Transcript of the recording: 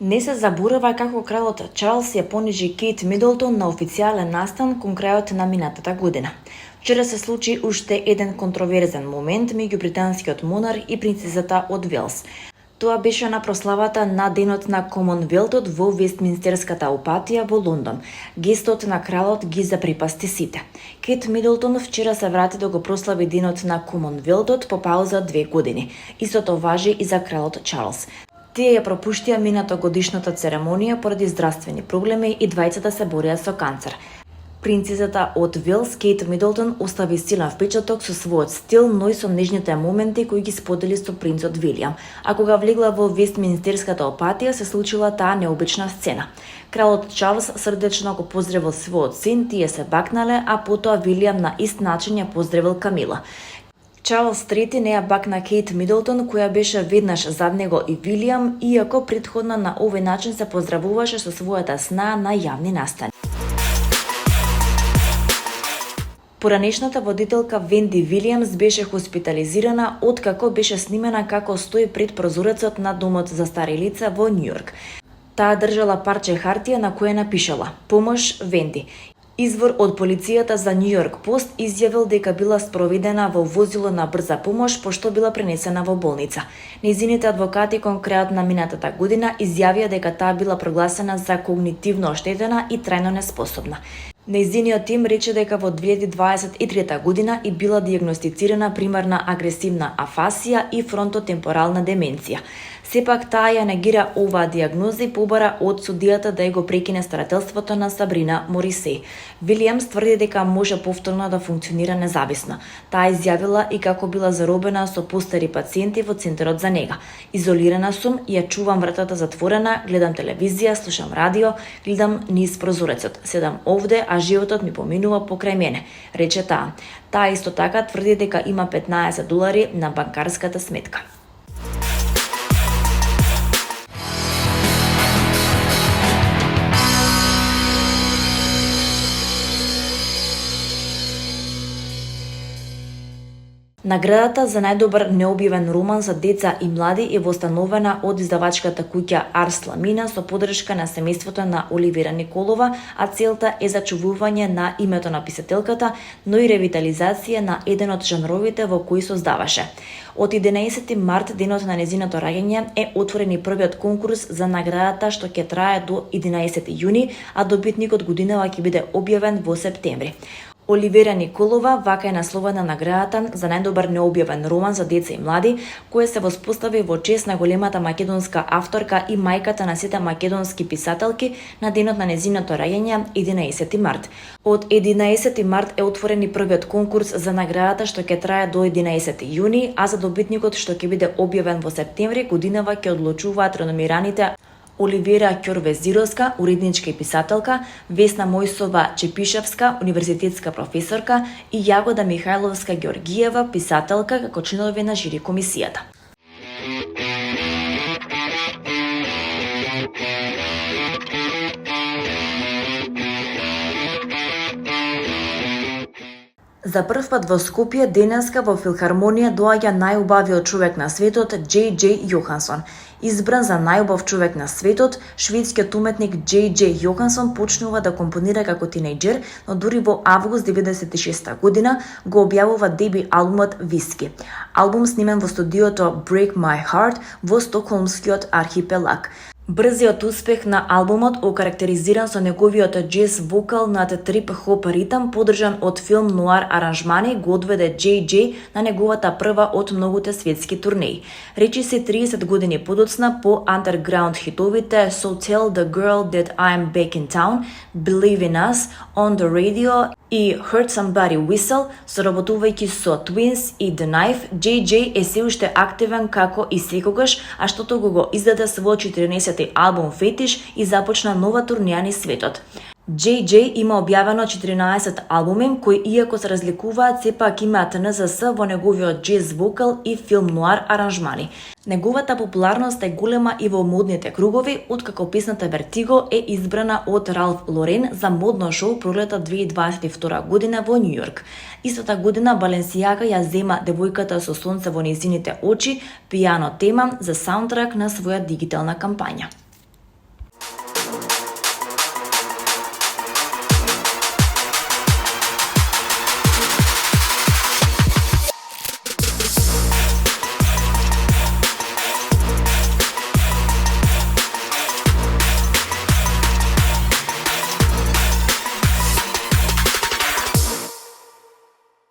Не се заборава како кралот Чарлс ја понижи Кейт Мидлтон на официјален настан кон крајот на минатата година. Вчера се случи уште еден контроверзен момент меѓу британскиот монар и принцезата од Велс. Тоа беше на прославата на денот на Комонвелтот во Вестминстерската апатија во Лондон. Гестот на кралот ги заприпасти сите. Кейт Мидлтон вчера се врати да го прослави денот на Комонвелтот по пауза од 2 години. Истото важи и за кралот Чарлс. Тие ја пропуштија минатогодишната церемонија поради здравствени проблеми и двајцата се борија со канцер. Принцезата од Велс, Кейт Мидлтон, остави силен впечаток со својот стил, но и со нежните моменти кои ги сподели со принцот Вилијам. А кога влегла во Вестминстерската апатија, се случила таа необична сцена. Кралот Чарлс срдечно го поздравил својот син, тие се бакнале, а потоа Вилијам на ист начин ја поздравил Камила. Чарлс III не ја бакна Кейт Мидлтон, која беше веднаш зад него и Вилијам, иако претходно на овој начин се поздравуваше со својата сна на јавни настани. Поранешната водителка Венди Вилијамс беше хоспитализирана откако беше снимена како стои пред прозорецот на домот за стари лица во Њујорк. Таа држала парче хартија на кое напишала "Помош, Венди". Извор од полицијата за Њујорк Пост изјавил дека била спроведена во возило на брза помош пошто била пренесена во болница. Нејзините адвокати кон крајот на минатата година изјавија дека таа била прогласена за когнитивно оштетена и трајно неспособна. Нејзиниот тим рече дека во 2023 година и била дијагностицирана примарна агресивна афасија и фронтотемпорална деменција. Сепак таа ја негира оваа дијагноза и побара од судијата да ја го прекине старателството на Сабрина Морисеј. Вилијамс тврди дека може повторно да функционира независно. Таа изјавила и како била заробена со постари пациенти во центарот за нега. Изолирана сум, ја чувам вратата затворена, гледам телевизија, слушам радио, гледам низ прозорецот. Седам овде, а животот ми поминува покрај мене, рече таа. Таа исто така тврди дека има $15 на банкарската сметка. Наградата за најдобар необјавен роман за деца и млади е востановена од издавачката куќа Арс Ламина со поддршка на семејството на Оливера Николова, а целта е зачувување на името на писателката, но и ревитализација на еден од жанровите во кои создаваше. Од 11 март, денот на незиното раѓање, е отворен и првиот конкурс за наградата што ќе трае до 11 јуни, а добитникот годинава ќе биде објавен во септември. Оливера Николова вака е насловена наградата за најдобар необјавен роман за деца и млади, која се воспостави во чест на големата македонска авторка и мајката на сите македонски писателки на денот на незиното раѓање 11 март. Од 11 март е отворен и првиот конкурс за наградата што ќе трае до 11 јуни, а за добитникот што ќе биде објавен во септември годинава ќе одлучуваат реномираните Оливера Ќорвезировска, уредничка и писателка, Весна Мојсова Чепишевска, универзитетска професорка и Јагода Михајловска Ѓоргиева, писателка, како членови на жири комисијата. За прв пат во Скопје денеска во филхармонија доаѓа најубавиот човек на светот J.J. Јохансон. Избран за најубав човек на светот, шведскиот уметник J.J. Јохансон почнува да компонира како тинејџер, но дури во август 96 година го објавува деби албумот Виски. Албум снимен во студиото Break My Heart во стокхолмскиот архипелаг. Брзиот успех на албумот, окарактеризиран со неговиот џез вокал над трип-хоп ритам, поддржан од филм нуар аранжмани, го одведе J.J. на неговата прва од многуте светски турнеи. Речиси 30 години подоцна по андерграунд хитовите So Tell the Girl That I'm Back in Town, Believe in Us, On the Radio и Heard Somebody Whistle, соработувајќи со Twins и The Knife, J.J. е се уште активен како и секогаш, а штото го издаде свој 14 албум Фетиш и започна нова турнеја низ светот. JJ има објавено 14 албуми, кои иако се разликуваат, сепак имаат НЗС во неговиот джез вокал и филм нуар аранжмани. Неговата популарност е голема и во модните кругови, откако песната Vertigo е избрана од Ралф Лорен за модно шоу пролета 2022 година во Нью Йорк. Истата година Баленсиага ја зема Девојката со сонце во нејзините очи, пијано тема за саундтрак на своја дигитална кампања.